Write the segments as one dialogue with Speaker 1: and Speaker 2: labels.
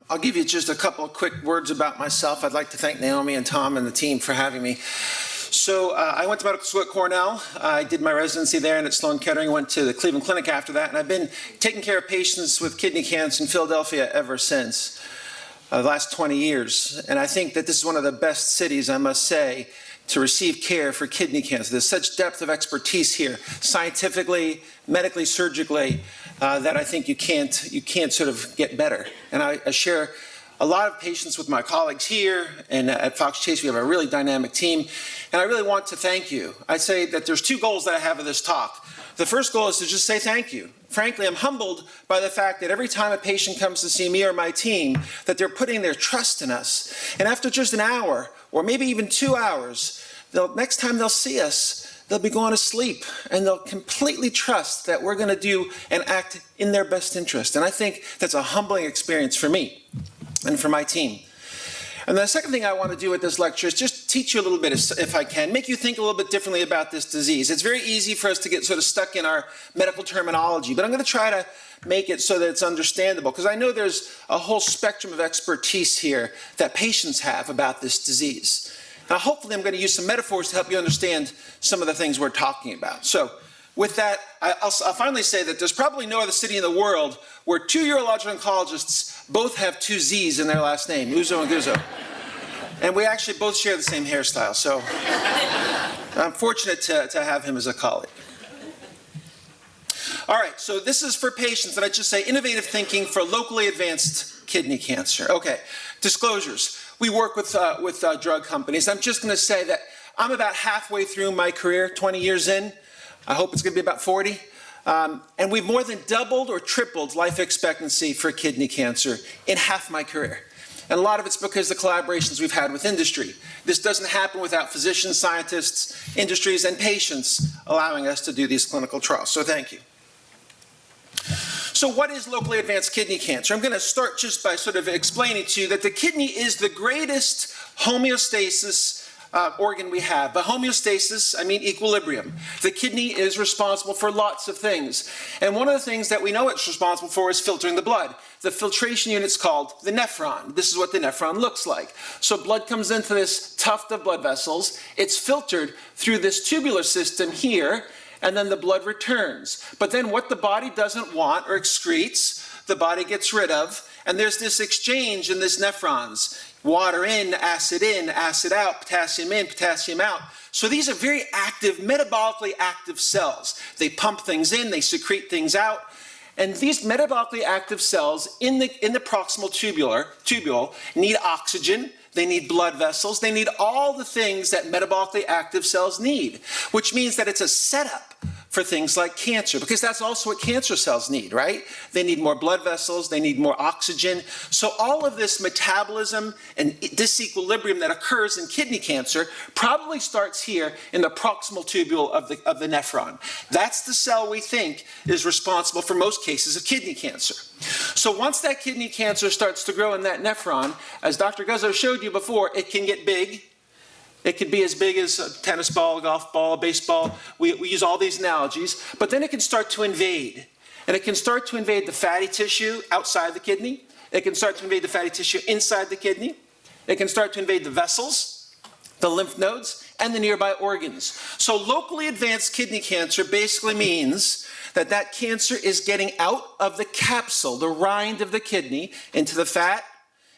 Speaker 1: I'll give you just a couple of quick words about myself. I'd like to thank Naomi and Tom and the team for having me. So I went to medical school at Cornell. I did my residency there and at Sloan Kettering, went to the Cleveland Clinic after that, and I've been taking care of patients with kidney cancer in Philadelphia ever since, the last 20 years. And I think that this is one of the best cities, I must say, to receive care for kidney cancer. There's such depth of expertise here, scientifically, medically, surgically, that I think you can't sort of get better. And I share a lot of patients with my colleagues here, and at Fox Chase we have a really dynamic team, and I really want to thank you. I say that there's two goals that I have of this talk. The first goal is to just say thank you. Frankly, I'm humbled by the fact that every time a patient comes to see me or my team, that they're putting their trust in us. And after just an hour, or maybe even 2 hours, next time they'll see us, they'll be going to sleep, and they'll completely trust that we're going to do and act in their best interest. And I think that's a humbling experience for me and for my team. And the second thing I want to do with this lecture is just teach you a little bit, if I can, make you think a little bit differently about this disease. It's very easy for us to get sort of stuck in our medical terminology, but I'm going to try to make it so that it's understandable, because I know there's a whole spectrum of expertise here that patients have about this disease. Now, hopefully I'm going to use some metaphors to help you understand some of the things we're talking about. So with that, I'll finally say that there's probably no other city in the world where two urologic oncologists both have two Z's in their last name, Uzzo and Guzzo. And we actually both share the same hairstyle, so I'm fortunate to have him as a colleague. All right, so this is for patients, and I just say innovative thinking for locally advanced kidney cancer. Okay, disclosures. We work with drug companies. I'm just going to say that I'm about halfway through my career, 20 years in. I hope it's going to be about 40. And we've more than doubled or tripled life expectancy for kidney cancer in half my career. And a lot of it's because of the collaborations we've had with industry. This doesn't happen without physicians, scientists, industries, and patients allowing us to do these clinical trials. So thank you. So what is locally advanced kidney cancer? I'm going to start just by sort of explaining to you that the kidney is the greatest homeostasis organ we have. By homeostasis, I mean equilibrium. The kidney is responsible for lots of things. And one of the things that we know it's responsible for is filtering the blood. The filtration unit's called the nephron. This is what the nephron looks like. So blood comes into this tuft of blood vessels. It's filtered through this tubular system here, and then the blood returns. But then what the body doesn't want or excretes, the body gets rid of, and there's this exchange in this nephrons. Water in, acid out, potassium in, potassium out. So these are very active, metabolically active cells. They pump things in, they secrete things out. And these metabolically active cells in the proximal tubule need oxygen, they need blood vessels, they need all the things that metabolically active cells need, which means that it's a setup for things like cancer, because that's also what cancer cells need, right? They need more blood vessels, they need more oxygen. So all of this metabolism and disequilibrium that occurs in kidney cancer probably starts here in the proximal tubule of the nephron. That's the cell we think is responsible for most cases of kidney cancer. So once that kidney cancer starts to grow in that nephron, as Dr. Guzzo showed you before, it can get big. It could be as big as a tennis ball, a golf ball, a baseball. We use all these analogies. But then it can start to invade. And it can start to invade the fatty tissue outside the kidney. It can start to invade the fatty tissue inside the kidney. It can start to invade the vessels, the lymph nodes, and the nearby organs. So locally advanced kidney cancer basically means that that cancer is getting out of the capsule, the rind of the kidney, into the fat,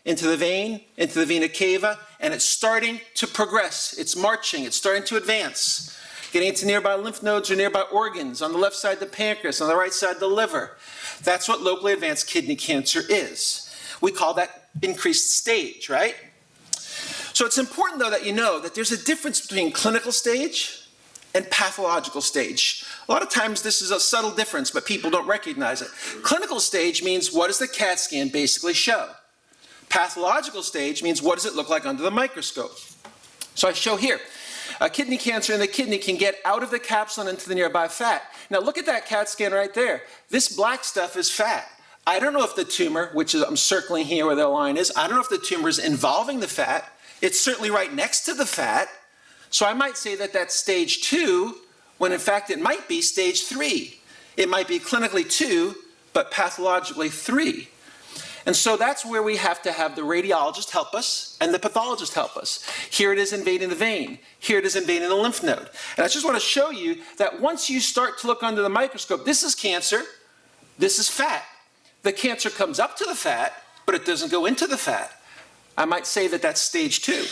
Speaker 1: into the vein, into the vena cava, and it's starting to progress. It's marching, it's starting to advance, getting into nearby lymph nodes or nearby organs, on the left side the pancreas, on the right side the liver. That's what locally advanced kidney cancer is. We call that increased stage, right? So it's important though that you know that there's a difference between clinical stage and pathological stage. A lot of times this is a subtle difference, but people don't recognize it. Clinical stage means what does the CAT scan basically show? Pathological stage means what does it look like under the microscope? So I show here, kidney cancer in the kidney can get out of the capsule and into the nearby fat. Now look at that CAT scan right there. This black stuff is fat. I don't know if the tumor, which is, I'm circling here where the line is, I don't know if the tumor is involving the fat. It's certainly right next to the fat. So I might say that that's stage 2, when in fact it might be stage 3. It might be clinically 2, but pathologically 3. And so that's where we have to have the radiologist help us and the pathologist help us. Here it is invading the vein. Here it is invading the lymph node. And I just want to show you that once you start to look under the microscope, this is cancer, this is fat. The cancer comes up to the fat, but it doesn't go into the fat. I might say that that's stage 2.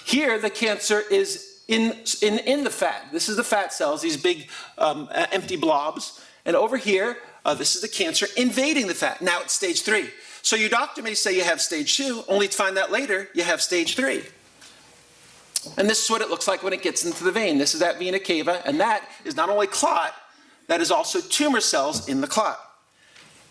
Speaker 1: Here, the cancer is in the fat. This is the fat cells, these big empty blobs. And over here, this is the cancer invading the fat. Now it's stage 3. So your doctor may say you have stage 2, only to find out later you have stage 3. And this is what it looks like when it gets into the vein. This is that vena cava, and that is not only clot, that is also tumor cells in the clot.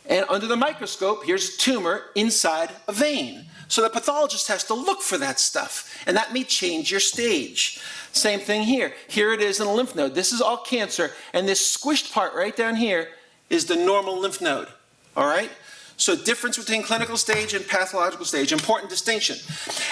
Speaker 1: And under the microscope, here's a tumor inside a vein. So the pathologist has to look for that stuff, and that may change your stage. Same thing here. Here it is in the lymph node. This is all cancer, and this squished part right down here is the normal lymph node, all right? So difference between clinical stage and pathological stage, important distinction.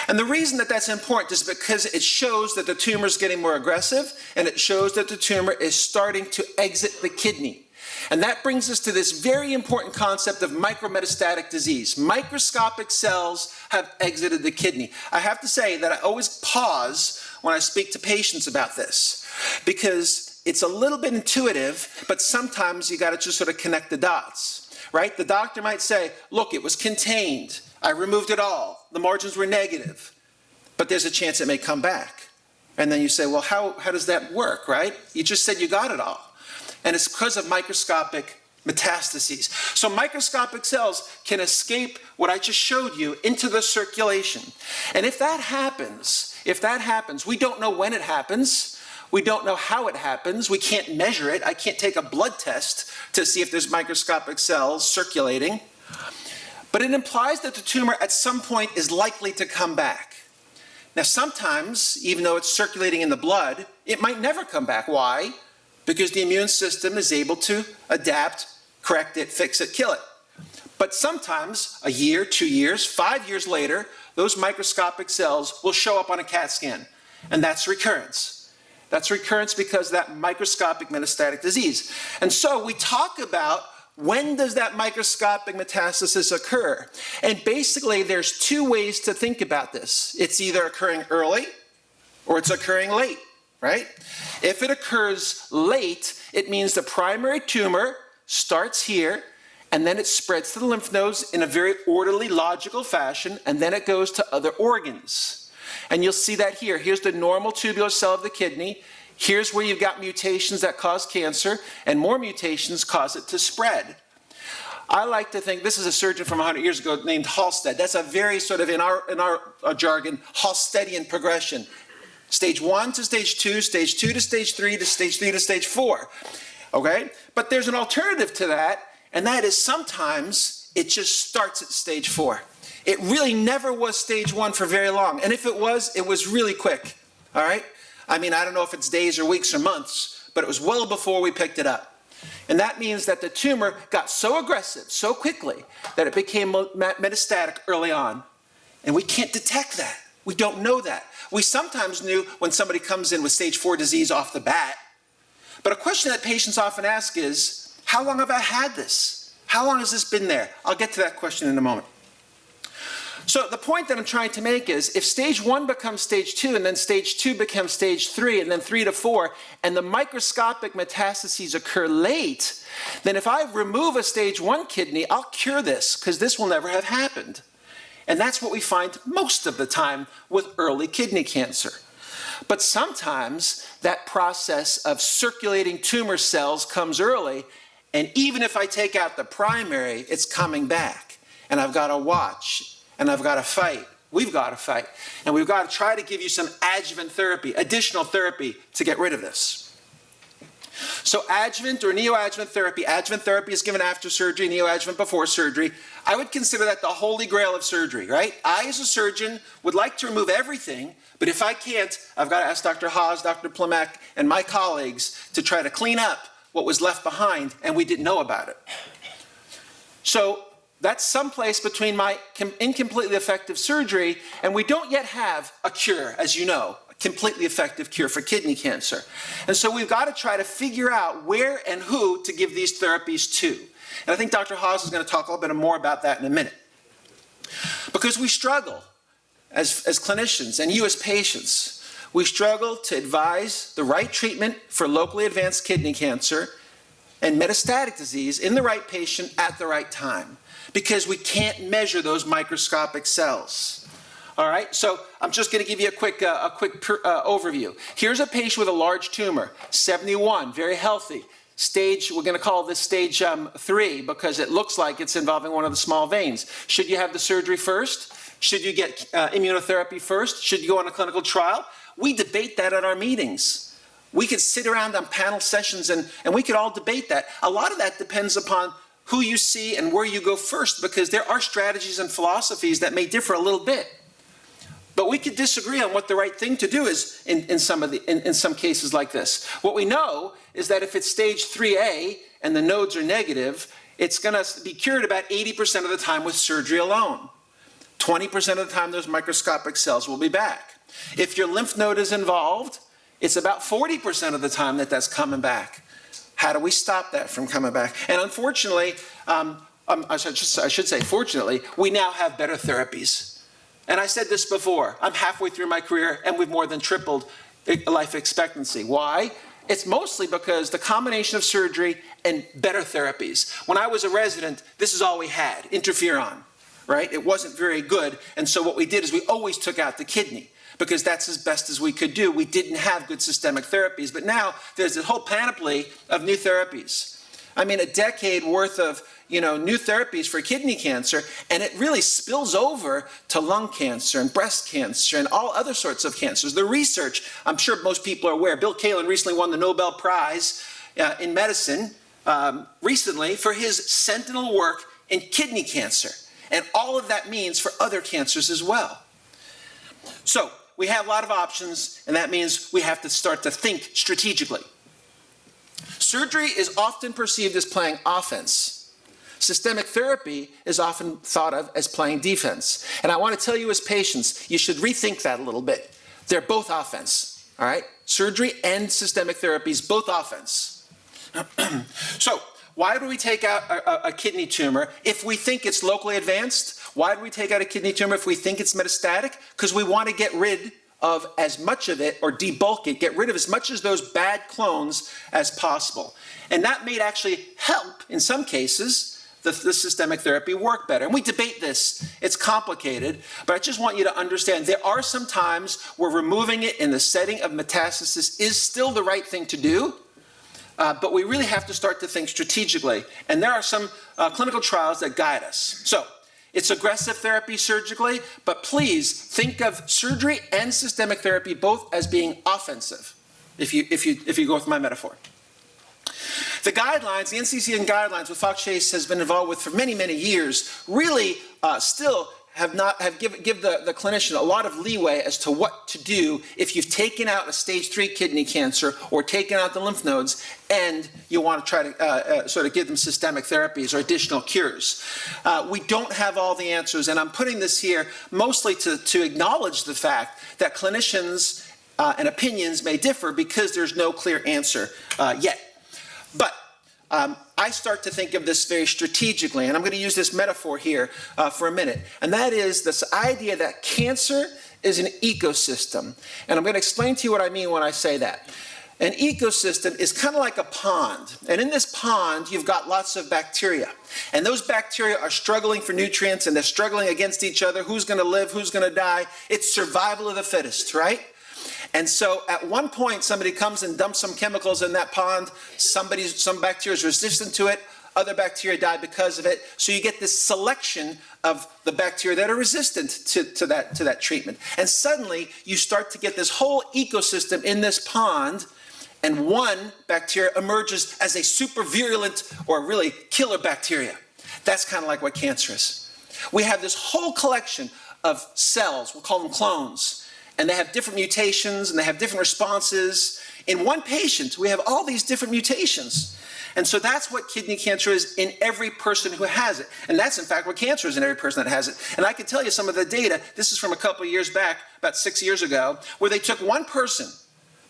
Speaker 1: And the reason that that's important is because it shows that the tumor is getting more aggressive, and it shows that the tumor is starting to exit the kidney. And that brings us to this very important concept of micrometastatic disease. Microscopic cells have exited the kidney. I have to say that I always pause when I speak to patients about this, because it's a little bit intuitive, but sometimes you got to just sort of connect the dots. Right? The doctor might say, look, it was contained. I removed it all. The margins were negative. But there's a chance it may come back. And then you say, well, how does that work, right? You just said you got it all. And it's because of microscopic metastases. So microscopic cells can escape what I just showed you into the circulation. And if that happens, we don't know when it happens. We don't know how it happens. We can't measure it. I can't take a blood test to see if there's microscopic cells circulating. But it implies that the tumor at some point is likely to come back. Now sometimes, even though it's circulating in the blood, it might never come back. Why? Because the immune system is able to adapt, correct it, fix it, kill it. But sometimes, a year, 2 years, 5 years later, those microscopic cells will show up on a CAT scan. And that's recurrence. That's recurrence because of that microscopic metastatic disease. And so we talk about when does that microscopic metastasis occur? And basically there's 2 ways to think about this. It's either occurring early or it's occurring late, right? If it occurs late, it means the primary tumor starts here and then it spreads to the lymph nodes in a very orderly, logical fashion, and then it goes to other organs. And you'll see that here. Here's the normal tubular cell of the kidney. Here's where you've got mutations that cause cancer, and more mutations cause it to spread. I like to think, this is a surgeon from 100 years ago named Halsted. That's a very sort of, in our jargon, Halstedian progression. Stage 1 to stage 2, stage 2 to stage 3, to stage 3 to stage 4. Okay? But there's an alternative to that, and that is sometimes it just starts at stage 4. It really never was stage 1 for very long. And if it was really quick. All right? I mean, I don't know if it's days or weeks or months, but it was well before we picked it up. And that means that the tumor got so aggressive so quickly that it became metastatic early on. And we can't detect that. We don't know that. We sometimes knew when somebody comes in with stage 4 disease off the bat. But a question that patients often ask is, how long have I had this? How long has this been there? I'll get to that question in a moment. So the point that I'm trying to make is, if stage 1 becomes stage 2, and then stage 2 becomes stage 3, and then 3 to 4, and the microscopic metastases occur late, then if I remove a stage 1 kidney, I'll cure this, because this will never have happened. And that's what we find most of the time with early kidney cancer. But sometimes that process of circulating tumor cells comes early, and even if I take out the primary, it's coming back. And I've got to watch. And I've got to fight. We've got to fight. And we've got to try to give you some adjuvant therapy, additional therapy to get rid of this. So adjuvant or neoadjuvant therapy is given after surgery, neoadjuvant before surgery. I would consider that the holy grail of surgery, right? I, as a surgeon, would like to remove everything, but if I can't, I've got to ask Dr. Haas, Dr. Plamack, and my colleagues to try to clean up what was left behind, and we didn't know about it. So that's someplace between my incompletely effective surgery, and we don't yet have a cure, as you know, a completely effective cure for kidney cancer. And so we've got to try to figure out where and who to give these therapies to. And I think Dr. Haas is going to talk a little bit more about that in a minute. Because we struggle as clinicians and you as patients. We struggle to advise the right treatment for locally advanced kidney cancer and metastatic disease in the right patient at the right time because we can't measure those microscopic cells. All right, so I'm just going to give you a quick overview. Here's a patient with a large tumor, 71, very healthy. Stage, we're going to call this stage 3 because it looks like it's involving one of the small veins. Should you have the surgery first? Should you get immunotherapy first? Should you go on a clinical trial? We debate that at our meetings. We could sit around on panel sessions and we could all debate that. A lot of that depends upon who you see and where you go first because there are strategies and philosophies that may differ a little bit. But we could disagree on what the right thing to do is in some cases like this. What we know is that if it's stage 3A and the nodes are negative, it's going to be cured about 80% of the time with surgery alone. 20% of the time those microscopic cells will be back. If your lymph node is involved, it's about 40% of the time that that's coming back. How do we stop that from coming back? And unfortunately, I should say fortunately, we now have better therapies. And I said this before, I'm halfway through my career and we've more than tripled life expectancy. Why? It's mostly because the combination of surgery and better therapies. When I was a resident, this is all we had, interferon, right? It wasn't very good. And so what we did is we always took out the kidney because that's as best as we could do. We didn't have good systemic therapies. But now there's a whole panoply of new therapies. I mean, a decade worth of new therapies for kidney cancer, and it really spills over to lung cancer and breast cancer and all other sorts of cancers. The research, I'm sure most people are aware, Bill Kaelin recently won the Nobel Prize in medicine recently for his sentinel work in kidney cancer, and all of that means for other cancers as well. So we have a lot of options, and that means we have to start to think strategically. Surgery is often perceived as playing offense. Systemic therapy is often thought of as playing defense. And I want to tell you as patients, you should rethink that a little bit. They're both offense, all right? Surgery and systemic therapy is both offense. So why do we take out a kidney tumor if we think it's locally advanced? Why do we take out a kidney tumor if we think it's metastatic? Because we want to get rid of as much of it or debulk it, get rid of as much of those bad clones as possible. And that may actually help, in some cases, the systemic therapy work better. And we debate this. It's complicated, but I just want you to understand there are some times where removing it in the setting of metastasis is still the right thing to do, but we really have to start to think strategically. And there are some clinical trials that guide us. So it's aggressive therapy surgically, but please think of surgery and systemic therapy both as being offensive, if you go with my metaphor. The guidelines, the NCCN guidelines, which Fox Chase has been involved with for many, many years, really still give the clinician a lot of leeway as to what to do if you've taken out a stage 3 kidney cancer or taken out the lymph nodes and you want to try to sort of give them systemic therapies or additional cures. We don't have all the answers, and I'm putting this here mostly to acknowledge the fact that clinicians and opinions may differ because there's no clear answer yet. But I start to think of this very strategically, and I'm going to use this metaphor here for a minute, and that is this idea that cancer is an ecosystem. And I'm going to explain to you what I mean when I say that. An ecosystem is kind of like a pond, and in this pond you've got lots of bacteria, and those bacteria are struggling for nutrients, and they're struggling against each other. Who's going to live? Who's going to die? It's survival of the fittest, right? And so at one point, somebody comes and dumps some chemicals in that pond. Some bacteria is resistant to it. Other bacteria die because of it. So you get this selection of the bacteria that are resistant to that treatment. And suddenly, you start to get this whole ecosystem in this pond, and one bacteria emerges as a super virulent or really killer bacteria. That's kind of like what cancer is. We have this whole collection of cells. We'll call them clones. And they have different mutations, and they have different responses. In one patient, we have all these different mutations. And so that's what kidney cancer is in every person who has it. And that's, in fact, what cancer is in every person that has it. And I can tell you some of the data. This is from a couple of years back, about 6 years ago, where they took one person,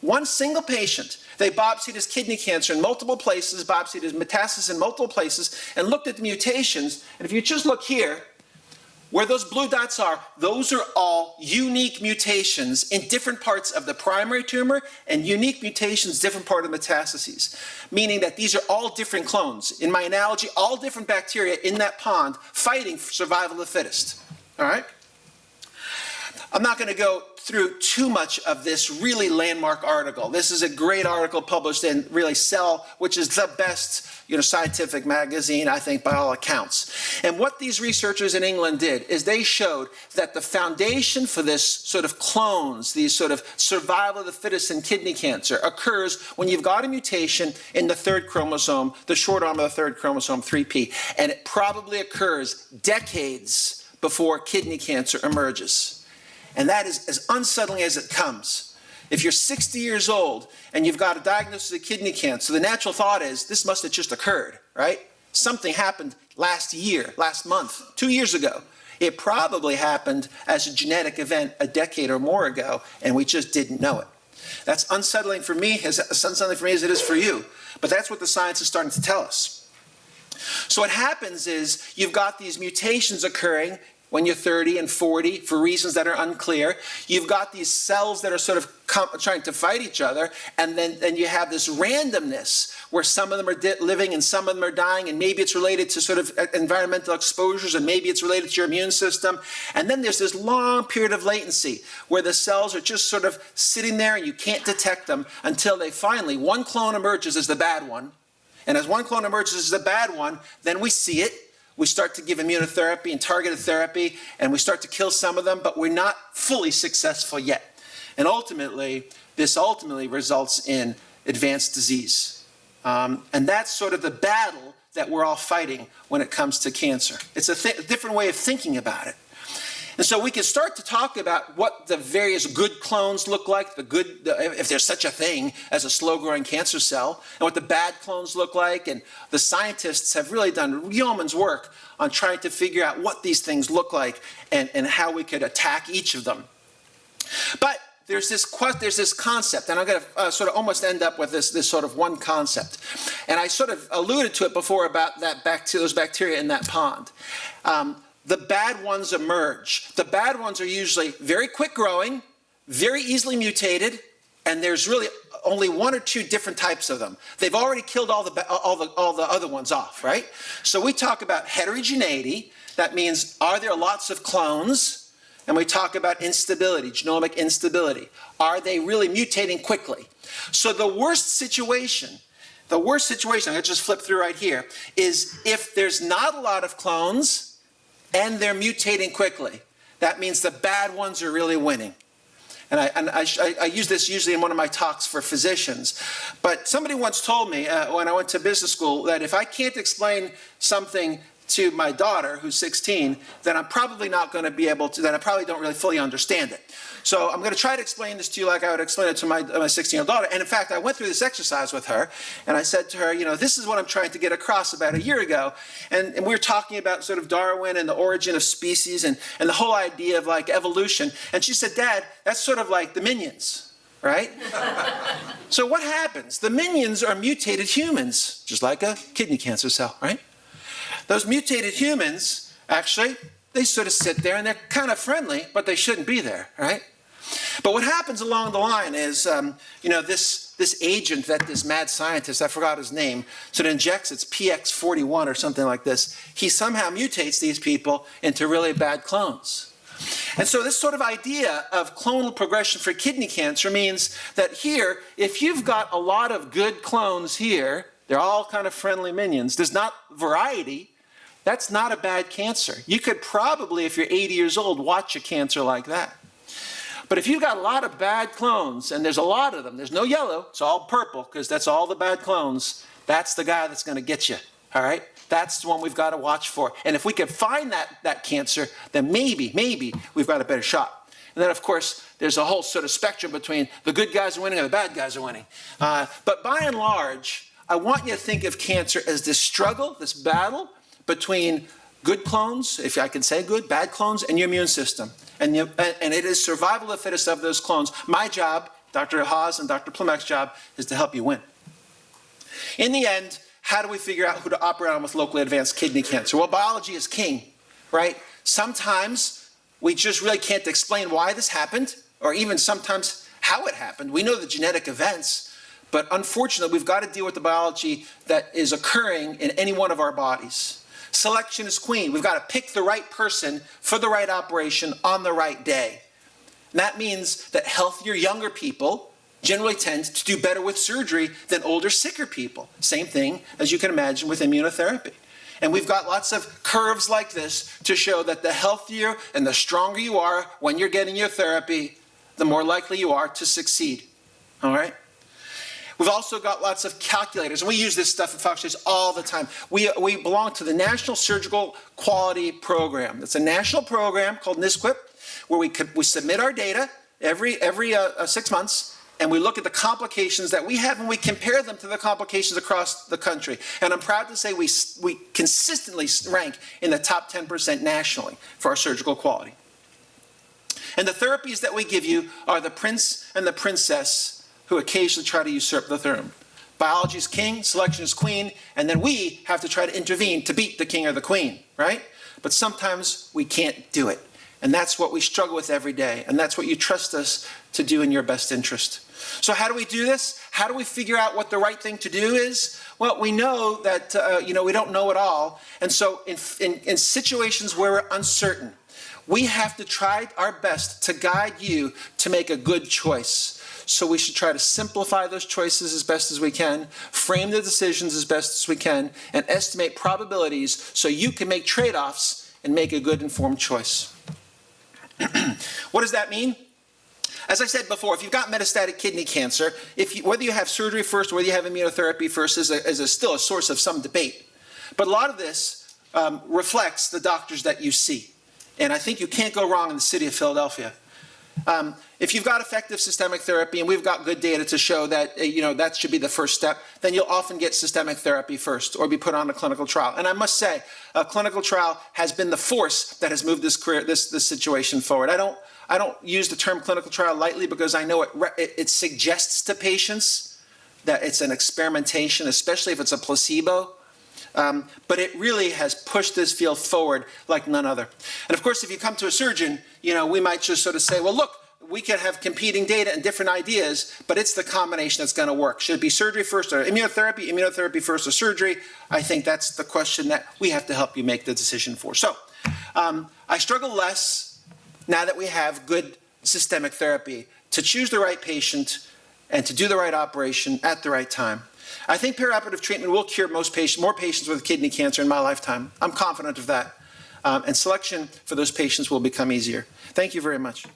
Speaker 1: one single patient. They biopsied his kidney cancer in multiple places, biopsied his metastasis in multiple places, and looked at the mutations. And if you just look here, Where those blue dots are, those are all unique mutations in different parts of the primary tumor and unique mutations, different part of metastases. Meaning that these are all different clones. In my analogy, all different bacteria in that pond fighting for survival of the fittest. All right? I'm not going to go through too much of this really landmark article. This is a great article published in really Cell, which is the best scientific magazine, I think, by all accounts. And what these researchers in England did is they showed that the foundation for this sort of clones, these sort of survival of the fittest in kidney cancer, occurs when you've got a mutation in the third chromosome, the short arm of the third chromosome, 3p. And it probably occurs decades before kidney cancer emerges. And that is as unsettling as it comes. If you're 60 years old and you've got a diagnosis of kidney cancer, the natural thought is, this must have just occurred, right? Something happened last year, last month, 2 years ago. It probably happened as a genetic event a decade or more ago, and we just didn't know it. That's unsettling for me, as unsettling for me as it is for you. But that's what the science is starting to tell us. So what happens is you've got these mutations occurring when you're 30 and 40 for reasons that are unclear. You've got these cells that are sort of trying to fight each other, and then you have this randomness where some of them are living and some of them are dying, and maybe it's related to sort of environmental exposures, and maybe it's related to your immune system. And then there's this long period of latency where the cells are just sort of sitting there and you can't detect them until they finally, one clone emerges as the bad one. And as one clone emerges as the bad one, then we see it. We start to give immunotherapy and targeted therapy, and we start to kill some of them, but we're not fully successful yet. And ultimately, this results in advanced disease. And that's sort of the battle that we're all fighting when it comes to cancer. It's a different way of thinking about it. And so we can start to talk about what the various good clones look like, if there's such a thing as a slow-growing cancer cell, and what the bad clones look like. And the scientists have really done yeoman's work on trying to figure out what these things look like and how we could attack each of them. But there's this concept, and I'm going to sort of almost end up with this sort of one concept. And I sort of alluded to it before about those bacteria in that pond. The bad ones emerge. The bad ones are usually very quick growing, very easily mutated, and there's really only one or two different types of them. They've already killed all the other ones off, right? So we talk about heterogeneity. That means, are there lots of clones? And we talk about instability, genomic instability. Are they really mutating quickly? So the worst situation, I'm going to just flip through right here, is if there's not a lot of clones and they're mutating quickly. That means the bad ones are really winning. And I use this usually in one of my talks for physicians. But somebody once told me when I went to business school that if I can't explain something to my daughter, who's 16, then I'm probably not going to be able to, then I probably don't really fully understand it. So I'm going to try to explain this to you like I would explain it to my 16-year-old daughter. And in fact, I went through this exercise with her, and I said to her, this is what I'm trying to get across about a year ago. And we were talking about sort of Darwin and the origin of species and the whole idea of like evolution. And she said, Dad, that's sort of like the minions, right? So what happens? The minions are mutated humans, just like a kidney cancer cell, right? Those mutated humans, actually, they sort of sit there and they're kind of friendly, but they shouldn't be there, right? But what happens along the line is, this agent that this mad scientist, I forgot his name, sort of injects, it's PX41 or something like this. He somehow mutates these people into really bad clones. And so this sort of idea of clonal progression for kidney cancer means that here, if you've got a lot of good clones here, they're all kind of friendly minions, there's not variety, that's not a bad cancer. You could probably, if you're 80 years old, watch a cancer like that. But if you've got a lot of bad clones, and there's a lot of them, there's no yellow, it's all purple, because that's all the bad clones, that's the guy that's going to get you, all right? That's the one we've got to watch for. And if we can find that cancer, then maybe we've got a better shot. And then, of course, there's a whole sort of spectrum between the good guys are winning and the bad guys are winning. But by and large, I want you to think of cancer as this struggle, this battle between good clones, if I can say good, bad clones, and your immune system. And it is survival of the fittest of those clones. My job, Dr. Haas and Dr. Plumek's job, is to help you win. In the end, how do we figure out who to operate on with locally advanced kidney cancer? Well, biology is king, right? Sometimes we just really can't explain why this happened, or even sometimes how it happened. We know the genetic events, but unfortunately, we've got to deal with the biology that is occurring in any one of our bodies. Selection is queen. We've got to pick the right person for the right operation on the right day. And that means that healthier, younger people generally tend to do better with surgery than older, sicker people. Same thing, as you can imagine, with immunotherapy. And we've got lots of curves like this to show that the healthier and the stronger you are when you're getting your therapy, the more likely you are to succeed. All right? We've also got lots of calculators, and we use this stuff at Fox all the time. We belong to the National Surgical Quality Program. It's a national program called NSQIP, where we submit our data every 6 months, and we look at the complications that we have, and we compare them to the complications across the country. And I'm proud to say we consistently rank in the top 10% nationally for our surgical quality. And the therapies that we give you are the prince and the princess who occasionally try to usurp the throne. Biology is king, selection is queen, and then we have to try to intervene to beat the king or the queen, right? But sometimes we can't do it. And that's what we struggle with every day. And that's what you trust us to do in your best interest. So how do we do this? How do we figure out what the right thing to do is? Well, we know that we don't know it all. And so in situations where we're uncertain, we have to try our best to guide you to make a good choice. So we should try to simplify those choices as best as we can, frame the decisions as best as we can, and estimate probabilities so you can make trade-offs and make a good informed choice. What does that mean? As I said before, if you've got metastatic kidney cancer, whether you have surgery first or whether you have immunotherapy first is still a source of some debate. But a lot of this reflects the doctors that you see. And I think you can't go wrong in the city of Philadelphia. If you've got effective systemic therapy, and we've got good data to show that that should be the first step, then you'll often get systemic therapy first or be put on a clinical trial. And I must say, a clinical trial has been the force that has moved this situation forward. I don't use the term clinical trial lightly because I know it suggests to patients that it's an experimentation, especially if it's a placebo. But it really has pushed this field forward like none other. And of course, if you come to a surgeon, we might just sort of say, well, look, we can have competing data and different ideas, but it's the combination that's going to work. Should it be surgery first or immunotherapy first or surgery? I think that's the question that we have to help you make the decision for. So I struggle less now that we have good systemic therapy to choose the right patient and to do the right operation at the right time. I think perioperative treatment will cure more patients with kidney cancer in my lifetime. I'm confident of that. And selection for those patients will become easier. Thank you very much.